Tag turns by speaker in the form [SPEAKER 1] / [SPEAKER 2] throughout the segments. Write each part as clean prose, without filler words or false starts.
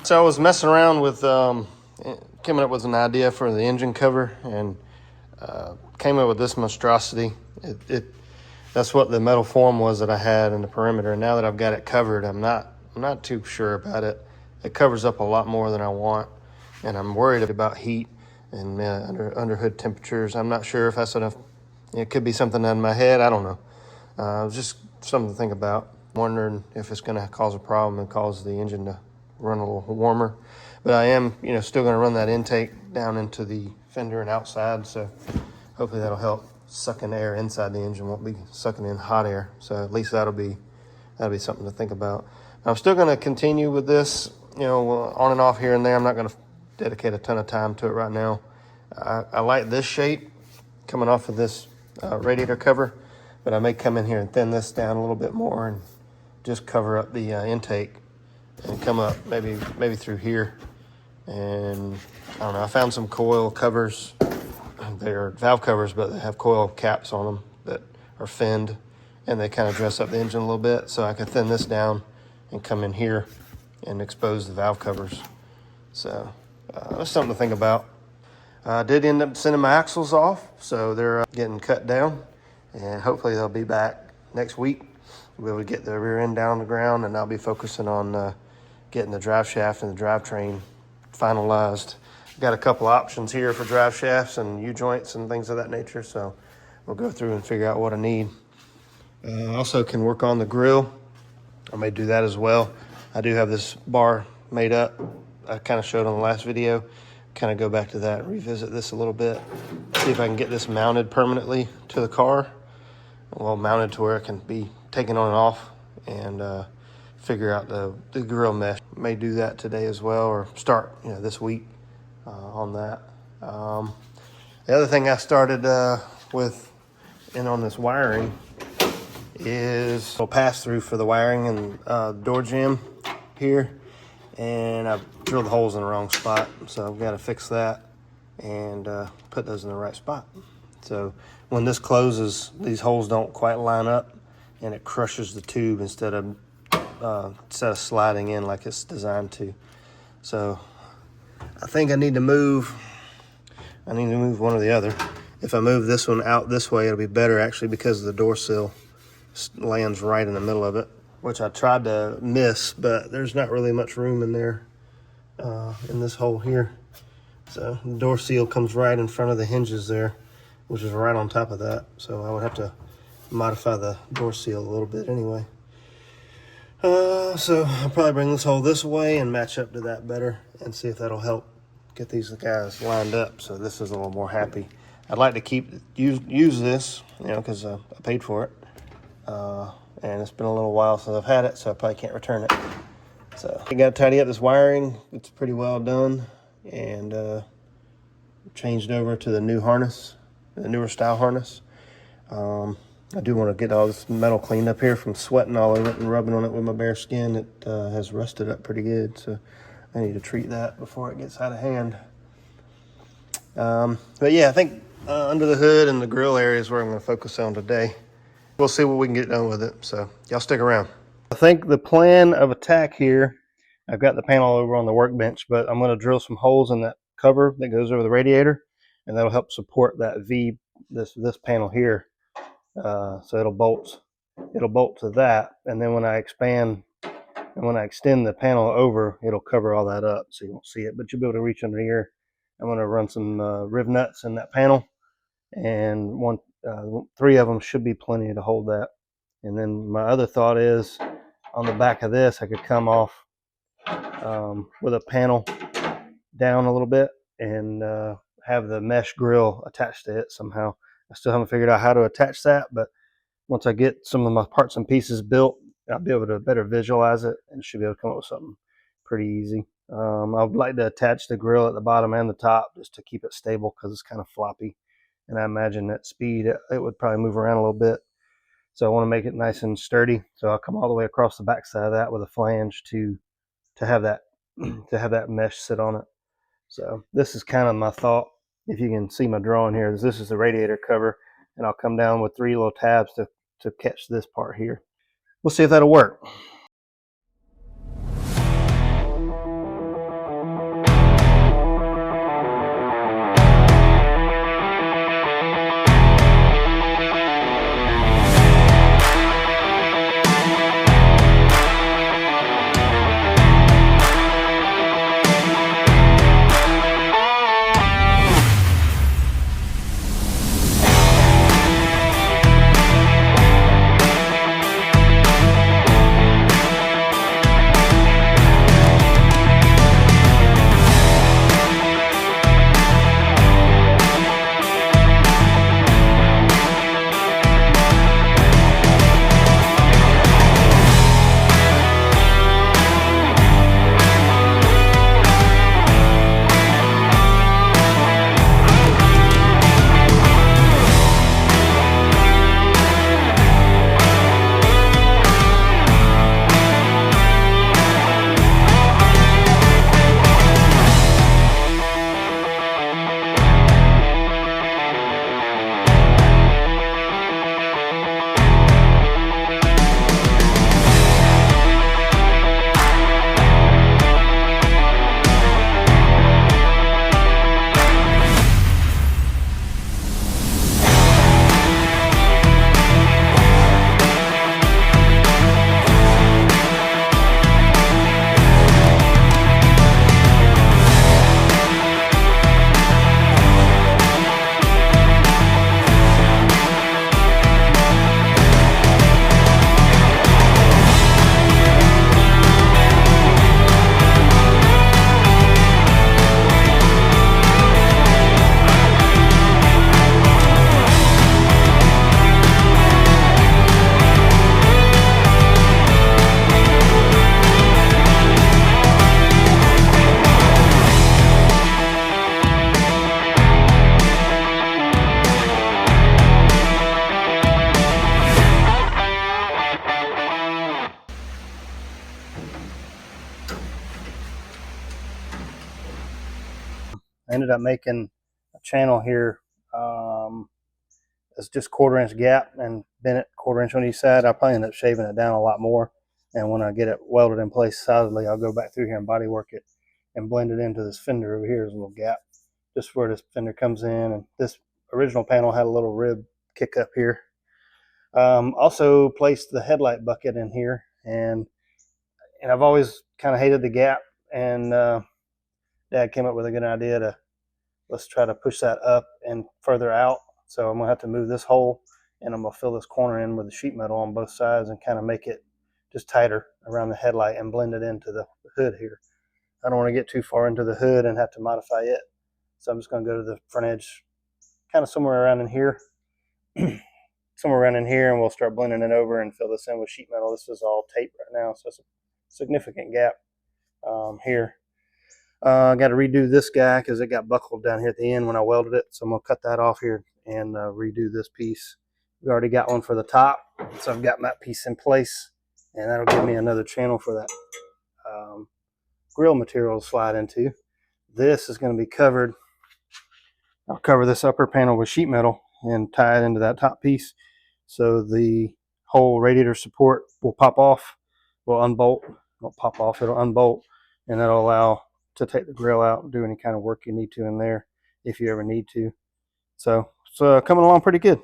[SPEAKER 1] So I was messing around with coming up with an idea for the engine cover, and came up with this monstrosity. That's what the metal form was that I had in the perimeter. And now that I've got it covered, I'm not too sure about it. It covers up a lot more than I want, and I'm worried about heat and under hood temperatures. I'm not sure if that's enough. It could be something in my head. I don't know. Just something to think about. Wondering if it's going to cause a problem and cause the engine to run a little warmer. But I am, still going to run that intake down into the fender and outside. So hopefully that'll help suck in air inside the engine. Won't be sucking in hot air. So at least that'll be something to think about. I'm still going to continue with this, on and off here and there. I'm not going to dedicate a ton of time to it right now. I like this shape coming off of this radiator cover, but I may come in here and thin this down a little bit more and just cover up the intake and come up maybe through here. And I don't know, I found some coil covers. They're valve covers, but they have coil caps on them that are finned, and they kind of dress up the engine a little bit. So I could thin this down and come in here and expose the valve covers. So that's something to think about. I did end up sending my axles off, so they're getting cut down, and hopefully they'll be back next week. We'll be able to get the rear end down on the ground, and I'll be focusing on getting the drive shaft and the drivetrain finalized. I've got a couple options here for drive shafts and U-joints and things of that nature, so we'll go through and figure out what I need. Also can work on the grill. I may do that as well. I do have this bar made up. I kind of showed on the last video. Kind of go back to that, revisit this a little bit, see if I can get this mounted permanently to the car. Well, mounted to where it can be taken on and off, and figure out the grill mesh. May do that today as well, or start this week on that. The other thing I started with on this wiring is a pass through for the wiring and door jamb here, and I've drilled the holes in the wrong spot, so I've got to fix that and put those in the right spot. So when this closes, these holes don't quite line up, and it crushes the tube instead of sliding in like it's designed to. So I think I need to move one or the other. If I move this one out this way, it'll be better actually, because the door sill lands right in the middle of it, which I tried to miss, but there's not really much room in there in this hole here. So the door seal comes right in front of the hinges there, which is right on top of that. So I would have to modify the door seal a little bit anyway. So I'll probably bring this hole this way and match up to that better and see if that'll help get these guys lined up so this is a little more happy. I'd like to use this, because I paid for it. And it's been a little while since I've had it, so I probably can't return it. So I got to tidy up this wiring. It's pretty well done, and changed over to the new harness, the newer style harness. I do want to get all this metal cleaned up here from sweating all over it and rubbing on it with my bare skin. It has rusted up pretty good, so I need to treat that before it gets out of hand. But yeah, I think under the hood and the grill area is where I'm going to focus on today. We'll see what we can get done with it, so y'all stick around. I think the plan of attack here, I've got the panel over on the workbench, but I'm going to drill some holes in that cover that goes over the radiator, and that'll help support that V, this panel here. So it'll bolt to that, and then when I expand and when I extend the panel over, it'll cover all that up so you won't see it, but you'll be able to reach under here. I'm going to run some riv nuts in that panel, and 3 of them should be plenty to hold that. And then my other thought is on the back of this, I could come off with a panel down a little bit and have the mesh grill attached to it somehow. I still haven't figured out how to attach that, but once I get some of my parts and pieces built, I'll be able to better visualize it and should be able to come up with something pretty easy. I'd like to attach the grill at the bottom and the top just to keep it stable, because it's kind of floppy. And I imagine at speed, it would probably move around a little bit. So I want to make it nice and sturdy. So I'll come all the way across the back side of that with a flange to have that mesh sit on it. So this is kind of my thought. If you can see my drawing here, this is the radiator cover, and I'll come down with 3 little tabs to catch this part here. We'll see if that'll work.
[SPEAKER 2] I ended up making a channel here. It's just 1/4 inch gap and bent it 1/4 inch on each side. I'll probably end up shaving it down a lot more. And when I get it welded in place solidly, I'll go back through here and body work it and blend it into this fender over here. There's a little gap just where this fender comes in. And this original panel had a little rib kick up here. Also placed the headlight bucket in here, and I've always kind of hated the gap, and Dad came up with a good idea to let's try to push that up and further out. So I'm gonna have to move this hole, and I'm gonna fill this corner in with the sheet metal on both sides and kind of make it just tighter around the headlight and blend it into the hood here. I don't want to get too far into the hood and have to modify it, so I'm just gonna go to the front edge, kind of somewhere around in here. Somewhere around in here, and we'll start blending it over and fill this in with sheet metal. This is all tape right now, so it's a significant gap here. I got to redo this guy because it got buckled down here at the end when I welded it, so I'm going to cut that off here and redo this piece. We already got one for the top, so I've got that piece in place, and that'll give me another channel for that grill material to slide into. This is going to be covered. I'll cover this upper panel with sheet metal and tie it into that top piece, so the whole radiator support will pop off, will unbolt, won't pop off, it'll unbolt, and that'll allow to take the grill out and do any kind of work you need to in there if you ever need to. So it's coming along pretty good.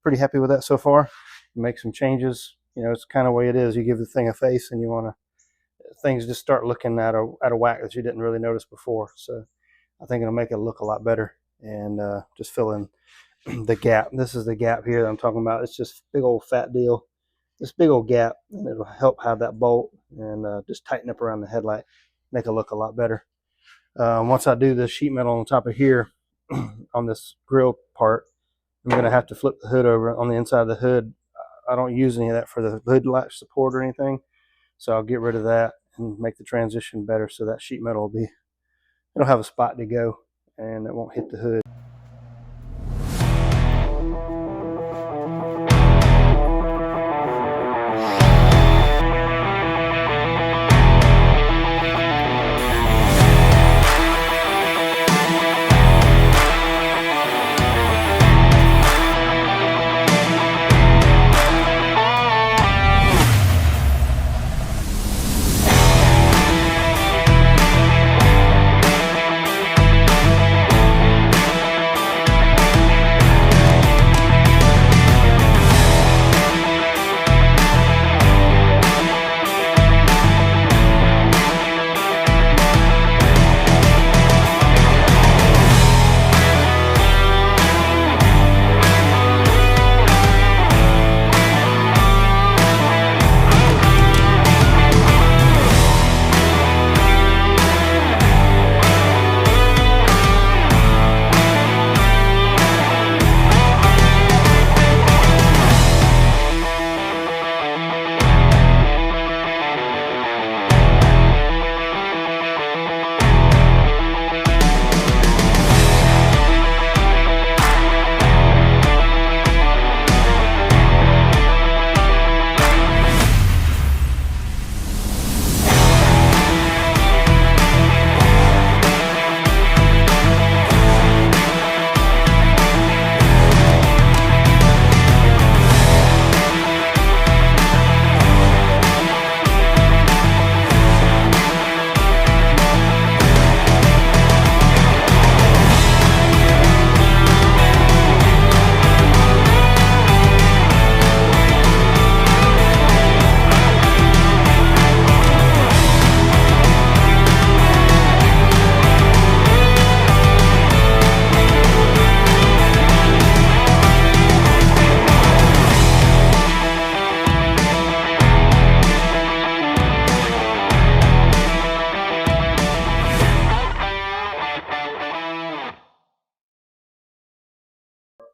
[SPEAKER 2] Pretty happy with that so far. Make some changes. You know, it's kind of the way it is. You give the thing a face, and you want to things just start looking at a whack that you didn't really notice before. So I think it'll make it look a lot better, and just fill in the gap. This is the gap here that I'm talking about. It's just big old fat deal. This big old gap, and it'll help have that bolt and just tighten up around the headlight, make it look a lot better. Once I do the sheet metal on top of here on this grill part, I'm going to have to flip the hood over. On the inside of the hood, I don't use any of that for the hood latch support or anything, so I'll get rid of that and make the transition better, so that sheet metal will be, it'll have a spot to go and it won't hit the hood.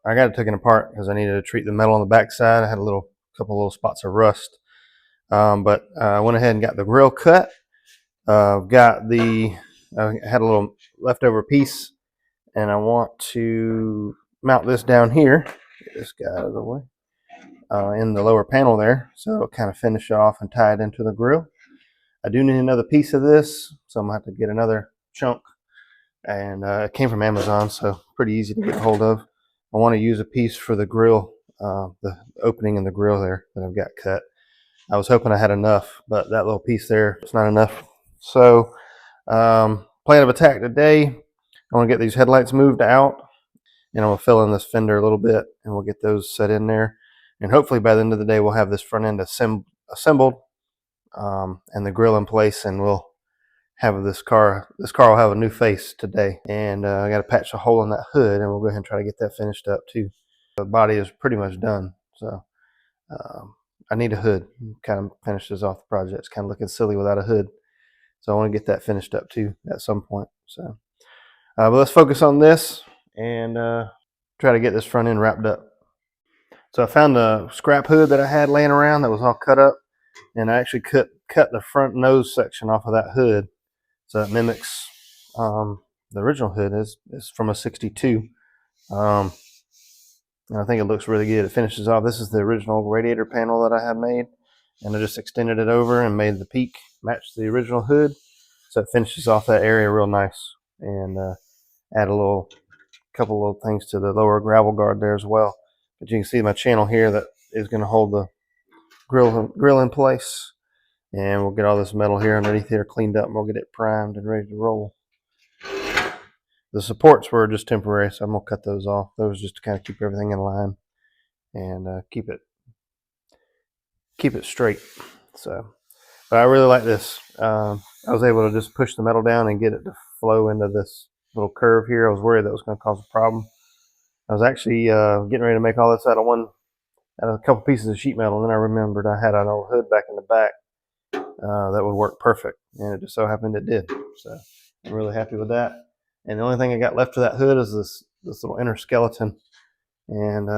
[SPEAKER 2] I got it taken apart because I needed to treat the metal on the back side. I had a couple little spots of rust, but I went ahead and got the grill cut. I had a little leftover piece, and I want to mount this down here. Get this guy out of the way, in the lower panel there, so it'll kind of finish it off and tie it into the grill. I do need another piece of this, so I'm gonna have to get another chunk
[SPEAKER 1] and it came from Amazon, so pretty easy to get a hold of. I want to use a piece for the grill, the opening in the grill there that I've got cut. I was hoping I had enough, but that little piece there is not enough. So plan of attack today, I want to get these headlights moved out, and I'm going to fill in this fender a little bit, and we'll get those set in there. And hopefully by the end of the day, we'll have this front end assembled and the grill in place, and we'll have this car will have a new face today. And I got to patch a hole in that hood, and we'll go ahead and try to get that finished up too. The body is pretty much done, so I need a hood. Kind of finishes off the project. It's kind of looking silly without a hood, so I want to get that finished up too at some point. So but let's focus on this and try to get this front end wrapped up. So I found a scrap hood that I had laying around that was all cut up, and I actually cut the front nose section off of that hood, so it mimics the original hood is from a 62. And I think it looks really good. It finishes off. This is the original radiator panel that I had made, and I just extended it over and made the peak match the original hood, so it finishes off that area real nice. And add a couple little things to the lower gravel guard there as well. But you can see my channel here that is going to hold the grill in place, and we'll get all this metal here underneath here cleaned up, and we'll get it primed and ready to roll. The supports were just temporary, so I'm going to cut those off. Those just to kind of keep everything in line and keep it straight. So, but I really like this. I was able to just push the metal down and get it to flow into this little curve here. I was worried that was going to cause a problem. I was actually getting ready to make all this out of a couple pieces of sheet metal, and then I remembered I had an old hood back in the back that would work perfect, and it just so happened it did. So I'm really happy with that. And the only thing I got left of that hood is this little inner skeleton. And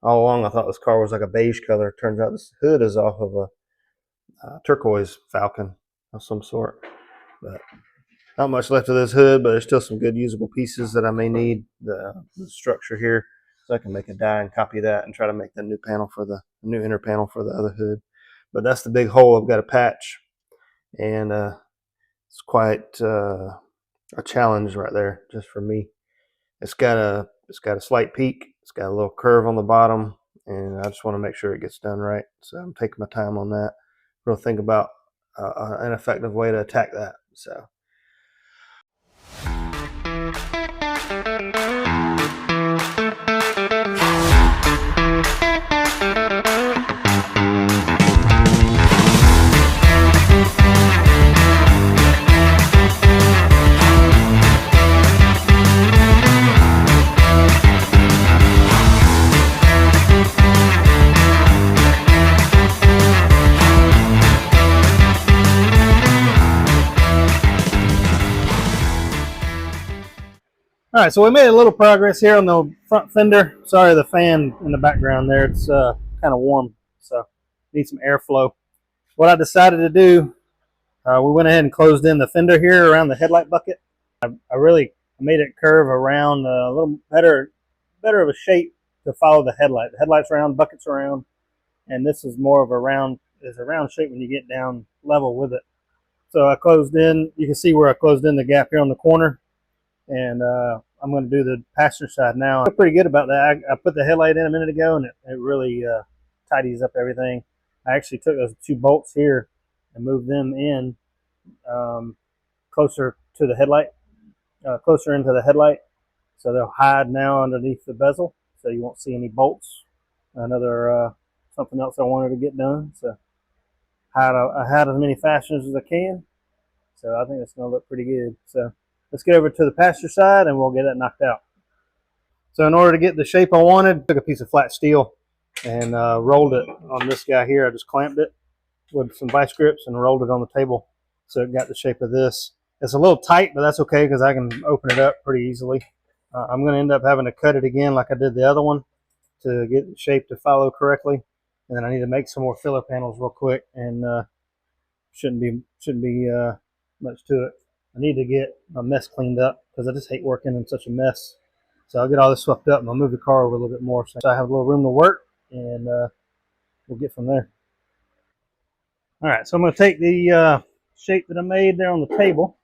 [SPEAKER 1] all along I thought this car was like a beige color. It turns out this hood is off of a turquoise Falcon of some sort. But not much left of this hood, but there's still some good usable pieces that I may need. The structure here, so I can make a die and copy that and try to make the new panel for the new inner panel for the other hood. But that's the big hole I've got to patch, and it's quite a challenge right there just for me. It's got a slight peak. It's got a little curve on the bottom, and I just want to make sure it gets done right. So I'm taking my time on that. We'll think about an effective way to attack that. So.
[SPEAKER 2] All right, so we made a little progress here on the front fender. Sorry, the fan in the background there, it's kind of warm, so need some airflow. What I decided to do, we went ahead and closed in the fender here around the headlight bucket. I really made it curve around a little better of a shape to follow the headlight. The headlight's round, bucket's round, and this is more of a round shape when you get down level with it. So I closed in, you can see where I closed in the gap here on the corner. And I'm going to do the passenger side now. I feel pretty good about that. I put the headlight in a minute ago, and it really tidies up everything. I actually took those two bolts here and moved them in closer to the headlight, closer into the headlight, so they'll hide now underneath the bezel, so you won't see any bolts. Another something else I wanted to get done. So I had as many fasteners as I can. So I think it's going to look pretty good. So let's get over to the passenger side and we'll get it knocked out. So in order to get the shape I wanted, I took a piece of flat steel and rolled it on this guy here. I just clamped it with some vice grips and rolled it on the table, so it got the shape of this. It's a little tight, but that's okay because I can open it up pretty easily. I'm going to end up having to cut it again like I did the other one to get the shape to follow correctly. And then I need to make some more filler panels real quick, and shouldn't be much to it. I need to get my mess cleaned up because I just hate working in such a mess. So I'll get all this swept up and I'll move the car over a little bit more so I have a little room to work, and we'll get from there. All right, so I'm going to take the shape that I made there on the table,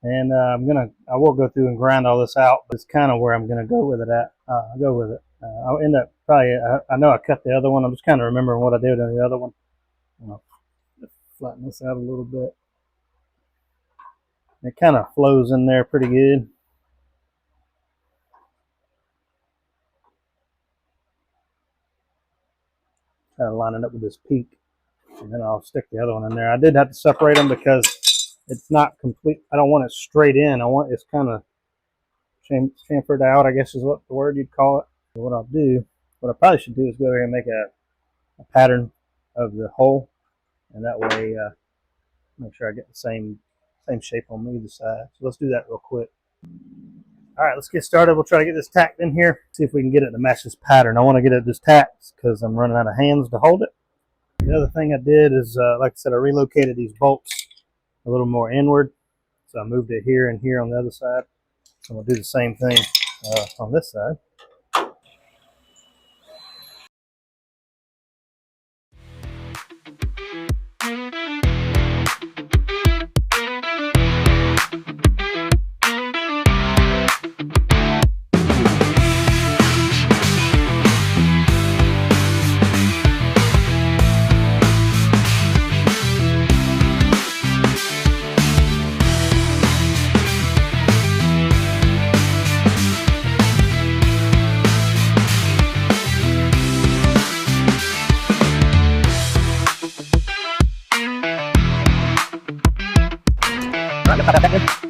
[SPEAKER 2] And I will go through and grind all this out, but it's kind of where I'm gonna go with it at. I'll go with it. I'll end up probably. I know I cut the other one. I'm just kind of remembering what I did on the other one. I'll flatten this out a little bit. It kind of flows in there pretty good. Kind of line it up with this peak, and then I'll stick the other one in there. I did have to separate them because it's not complete. I don't want it straight in. I want it's kind of chamfered out, I guess is what the word you'd call it. So what I'll do, what I probably should do is go here and make a pattern of the hole, and that way make sure I get the same shape on either side. So let's do that real quick. All right, let's get started. We'll try to get this tacked in here, see if we can get it to match this pattern. I want to get it just tacked because I'm running out of hands to hold it. The other thing I did is, like I said, I relocated these bolts a little more inward. So I moved it here and here on the other side. So we'll do the same thing on this side.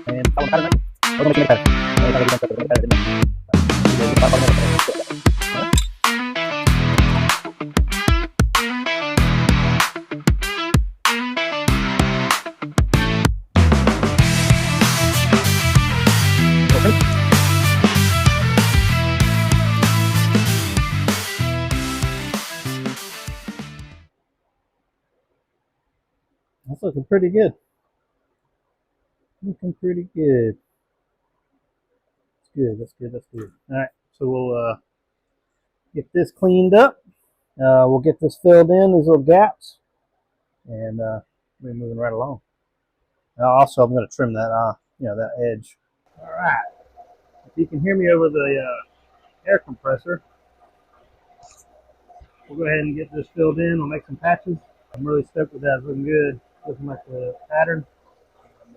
[SPEAKER 2] And follow the pattern. We're going to make a pattern. That's looking pretty good. Looking pretty good. That's good. That's good. That's good. All right. So we'll get this cleaned up. We'll get this filled in, these little gaps, and we're moving right along. Also, I'm going to trim that, that edge. All right. If you can hear me over the air compressor, we'll go ahead and get this filled in. We'll make some patches. I'm really stoked with that. It's looking good. Looking like the pattern. And,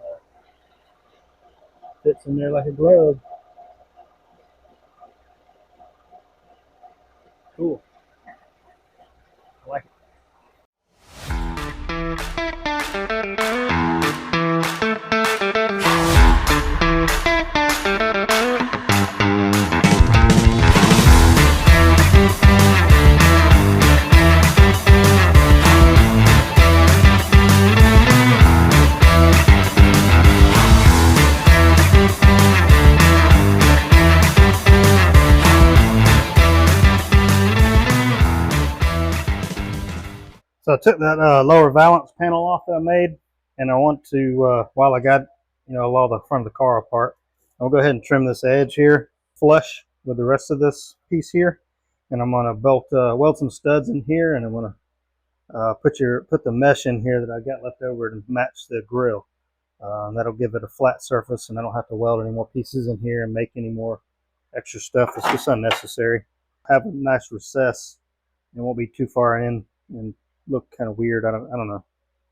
[SPEAKER 2] fits in there like a glove. Cool. I like it. So I took that lower valance panel off that I made, and I want to, while I got, all the front of the car apart, I'll go ahead and trim this edge here flush with the rest of this piece here, and I'm going to weld some studs in here, and I'm going to put the mesh in here that I got left over to match the grill. That'll give it a flat surface, and I don't have to weld any more pieces in here and make any more extra stuff. It's just unnecessary. Have a nice recess. It won't be too far in and look kind of weird. I don't know.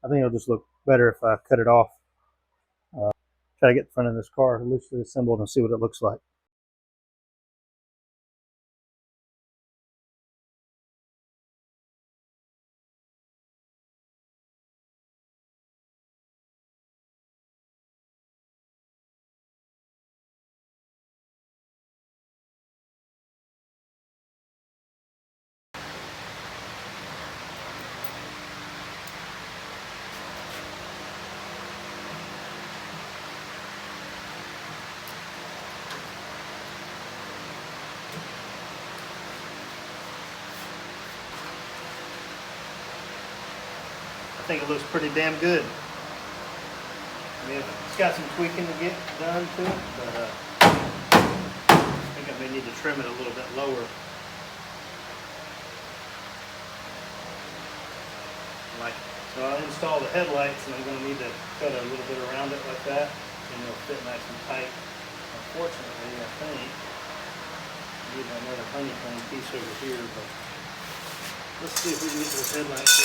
[SPEAKER 2] I think it'll just look better if I cut it off. Try to get the front of this car loosely assembled and see what it looks like. I think it looks pretty damn good. I mean, it's got some tweaking to get done to it, but I think I may need to trim it a little bit lower. So I'll install the headlights, and I'm going to need to cut a little bit around it like that. and it'll fit nice and tight. Unfortunately, I think I need another honeycomb piece over here, but let's see if we can get those headlights in.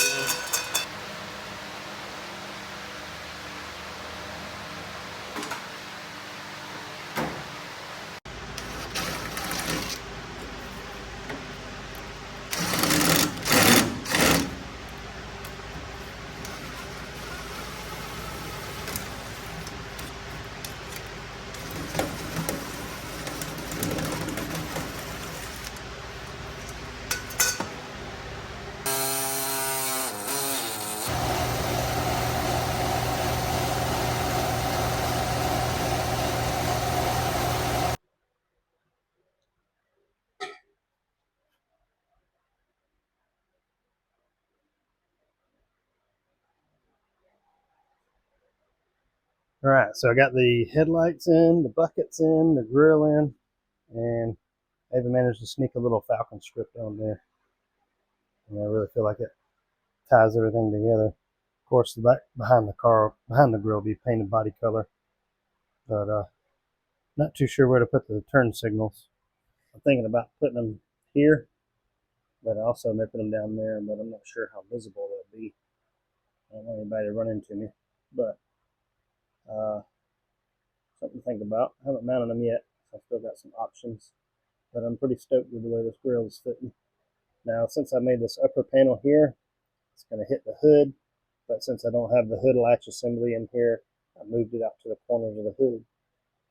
[SPEAKER 2] All right, so I got the headlights in, the buckets in, the grill in, and I even managed to sneak a little Falcon script on there. And I really feel like it ties everything together. Of course, the back behind the grill will be painted body color, but not too sure where to put the turn signals. I'm thinking about putting them here, but I also may put them down there, but I'm not sure how visible they'll be. I don't want anybody to run into me, but something to think about. I haven't mounted them yet, so I've still got some options, but I'm pretty stoked with the way this grill is fitting. Now, since I made this upper panel here, it's going to hit the hood, but since I don't have the hood latch assembly in here, I moved it out to the corners of the hood.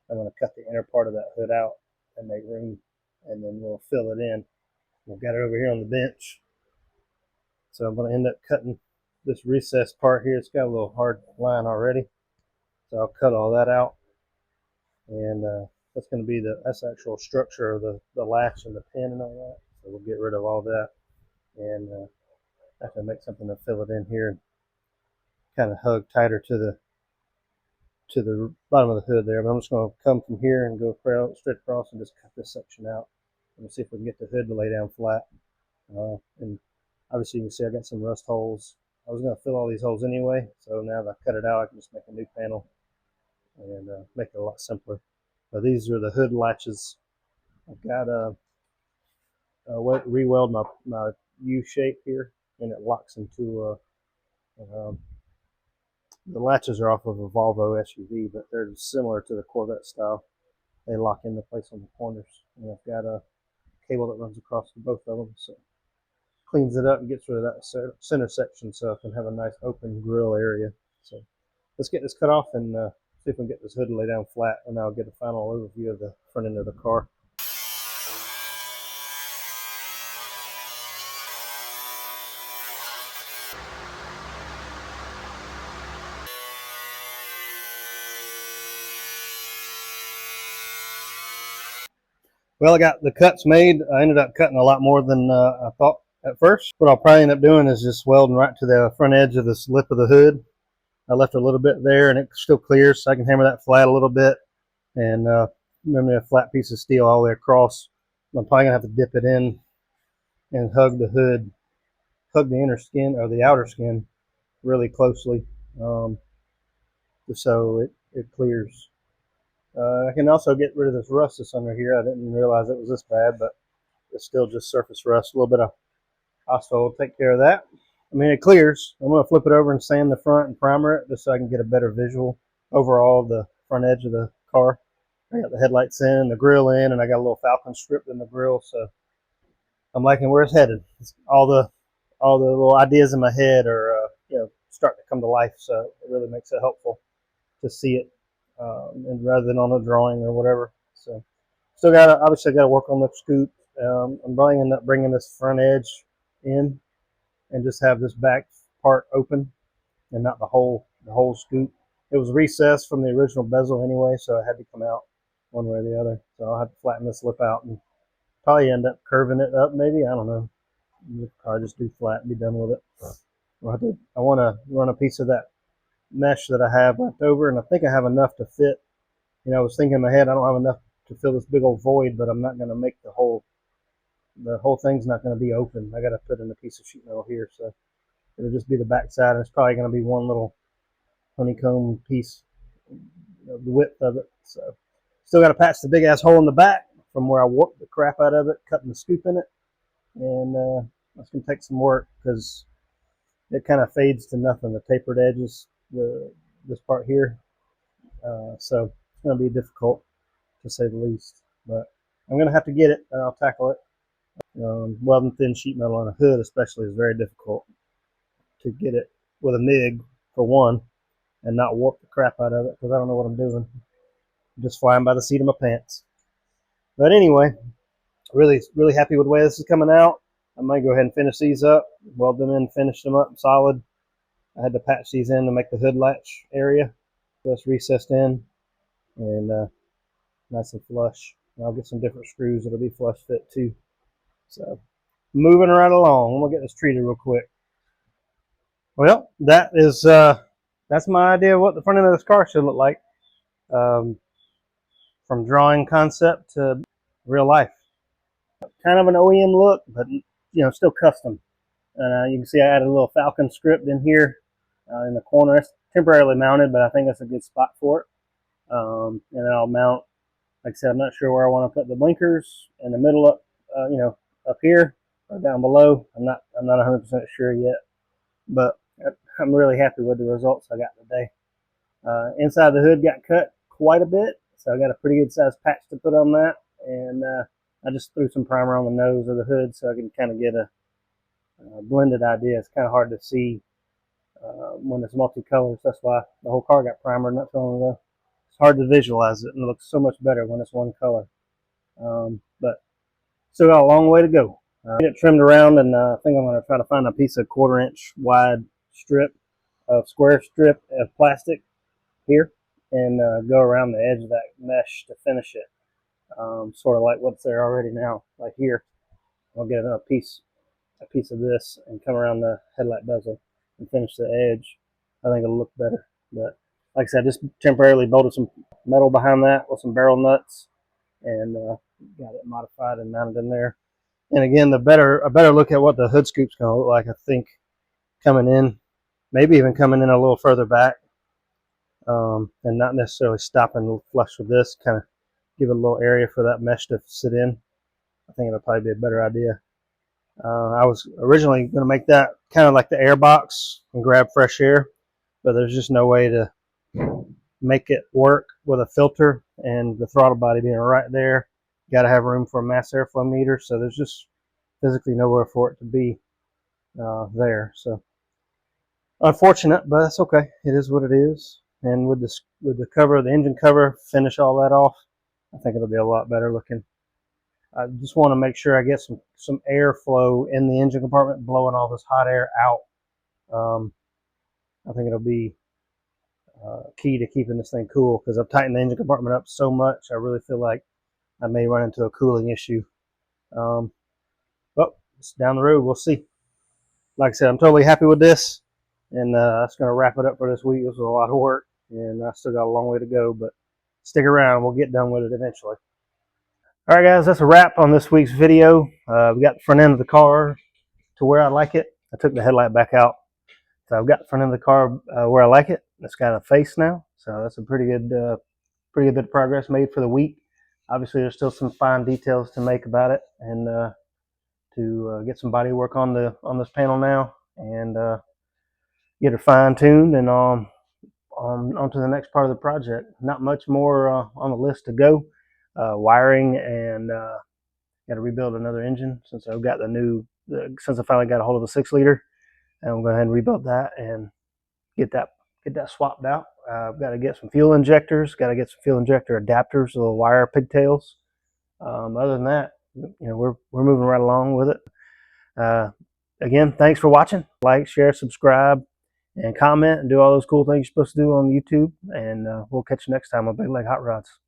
[SPEAKER 2] I'm going to cut the inner part of that hood out and make room, and then we'll fill it in. We've got it over here on the bench. So I'm going to end up cutting this recessed part here. It's got a little hard line already. So I'll cut all that out. And that's going to be that's the actual structure of the latch and the pin and all that. So we'll get rid of all that. And have to make something to fill it in here and kind of hug tighter to the bottom of the hood there. But I'm just going to come from here and go straight across and just cut this section out. And see if we can get the hood to lay down flat. And obviously you can see I got some rust holes. I was going to fill all these holes anyway, so now that I cut it out, I can just make a new panel and make it a lot simpler. These are the hood latches. I've got re-weld my U shape here, and it locks into the latches are off of a Volvo SUV, but they're similar to the Corvette style. They lock into place on the corners, and I've got a cable that runs across both of them, so cleans it up and gets rid of that center section so I can have a nice open grill area. So let's get this cut off and see if we can get this hood to lay down flat, and I'll get a final overview of the front end of the car. Well, I got the cuts made. I ended up cutting a lot more than I thought at first. What I'll probably end up doing is just welding right to the front edge of this lip of the hood. I left a little bit there and it still clears, so I can hammer that flat a little bit and remember a flat piece of steel all the way across. I'm probably gonna have to dip it in and hug the hood, hug the inner skin or the outer skin really closely, so it clears. I can also get rid of this rust that's under here. I didn't realize it was this bad, but it's still just surface rust. A little bit of asphalt will take care of that. I mean, it clears. I'm going to flip it over and sand the front and primer it just so I can get a better visual overall of the front edge of the car. I got the headlights in, the grill in, and I got a little Falcon strip in the grill, so I'm liking where it's headed. All the little ideas in my head are starting to come to life, so it really makes it helpful to see it and rather than on a drawing or whatever. So still obviously got to work on the scoop. I'm probably end up bringing this front edge in and just have this back part open and not the whole scoop. It was recessed from the original bezel anyway, so it had to come out one way or the other. So I'll have to flatten this lip out and probably end up curving it up maybe. I don't know. I'll just do flat and be done with it. I want to run a piece of that mesh that I have left over, and I think I have enough to fit. I was thinking in my head I don't have enough to fill this big old void, but I'm not going to make the whole thing's not going to be open. I got to put in a piece of sheet metal here, so it'll just be the back side, and it's probably going to be one little honeycomb piece the width of it. So still got to patch the big ass hole in the back from where I warped the crap out of it, cutting the scoop in it, and that's gonna take some work because it kind of fades to nothing. The tapered edges, this part here, so it's gonna be difficult to say the least. But I'm gonna have to get it, and I'll tackle it. Welding thin sheet metal on a hood, especially, is very difficult to get it with a MIG for one, and not warp the crap out of it because I don't know what I'm doing. I'm just flying by the seat of my pants. But anyway, really happy with the way this is coming out. I might go ahead and finish these up, weld them in, finish them up solid. I had to patch these in to make the hood latch area just recessed in and nice and flush. And I'll get some different screws that'll be flush fit too. So moving right along, I'm gonna get this treated real quick. Well, that's my idea of what the front end of this car should look like, from drawing concept to real life. Kind of an OEM look, but still custom. And you can see I added a little Falcon script in here in the corner. It's temporarily mounted, but I think that's a good spot for it. And then I'll mount, like I said, I'm not sure where I want to put the blinkers in the middle up, up here or down below. I'm not 100% sure yet, but I'm really happy with the results I got today. Inside the hood got cut quite a bit, so I got a pretty good sized patch to put on that, and I just threw some primer on the nose of the hood so I can kind of get a blended idea. It's kind of hard to see when it's multicolors. That's why the whole car got primered not too long ago. It's hard to visualize it, and it looks so much better when it's one color. But still got a long way to go. Get it trimmed around, and I think I'm going to try to find a piece of 1/4 inch wide square strip of plastic here, and go around the edge of that mesh to finish it. Sort of like what's there already now, like here. I'll get a piece of this and come around the headlight bezel and finish the edge. I think it'll look better. But like I said, just temporarily bolted some metal behind that with some barrel nuts, and got it modified and mounted in there. And again, a better look at what the hood scoop's going to look like, I think, coming in, maybe even coming in a little further back, and not necessarily stopping flush with this, kind of give it a little area for that mesh to sit in. I think it'll probably be a better idea. I was originally going to make that kind of like the air box and grab fresh air, but there's just no way to make it work with a filter and the throttle body being right there. You got to have room for a mass airflow meter, so there's just physically nowhere for it to be there. So unfortunate, but that's okay. It is what it is. And with the cover, the engine cover, finish all that off, I think it'll be a lot better looking. I just want to make sure I get some airflow in the engine compartment, blowing all this hot air out. I think it'll be key to keeping this thing cool, because I've tightened the engine compartment up so much, I really feel like I may run into a cooling issue. But it's down the road, we'll see. Like I said, I'm totally happy with this, and that's going to wrap it up for this week. This was a lot of work, and I still got a long way to go, but stick around, we'll get done with it eventually. All right, guys, that's a wrap on this week's video. We got the front end of the car to where I like it. I took the headlight back out, so I've got the front end of the car where I like it. It's got a face now, so that's a pretty good bit of progress made for the week. Obviously, there's still some fine details to make about it, and to get some body work on this panel now, and get it fine tuned and on to the next part of the project. Not much more on the list to go. Wiring, and got to rebuild another engine since I've got since I finally got a hold of a 6-liter, and I'm going to go ahead and rebuild that and get that swapped out. I've got to get some fuel injectors, got to get some fuel injector adapters, little wire pigtails. Other than that, we're moving right along with it. Again, thanks for watching. Like, share, subscribe, and comment, and do all those cool things you're supposed to do on YouTube. And we'll catch you next time on Big Leg Hot Rods.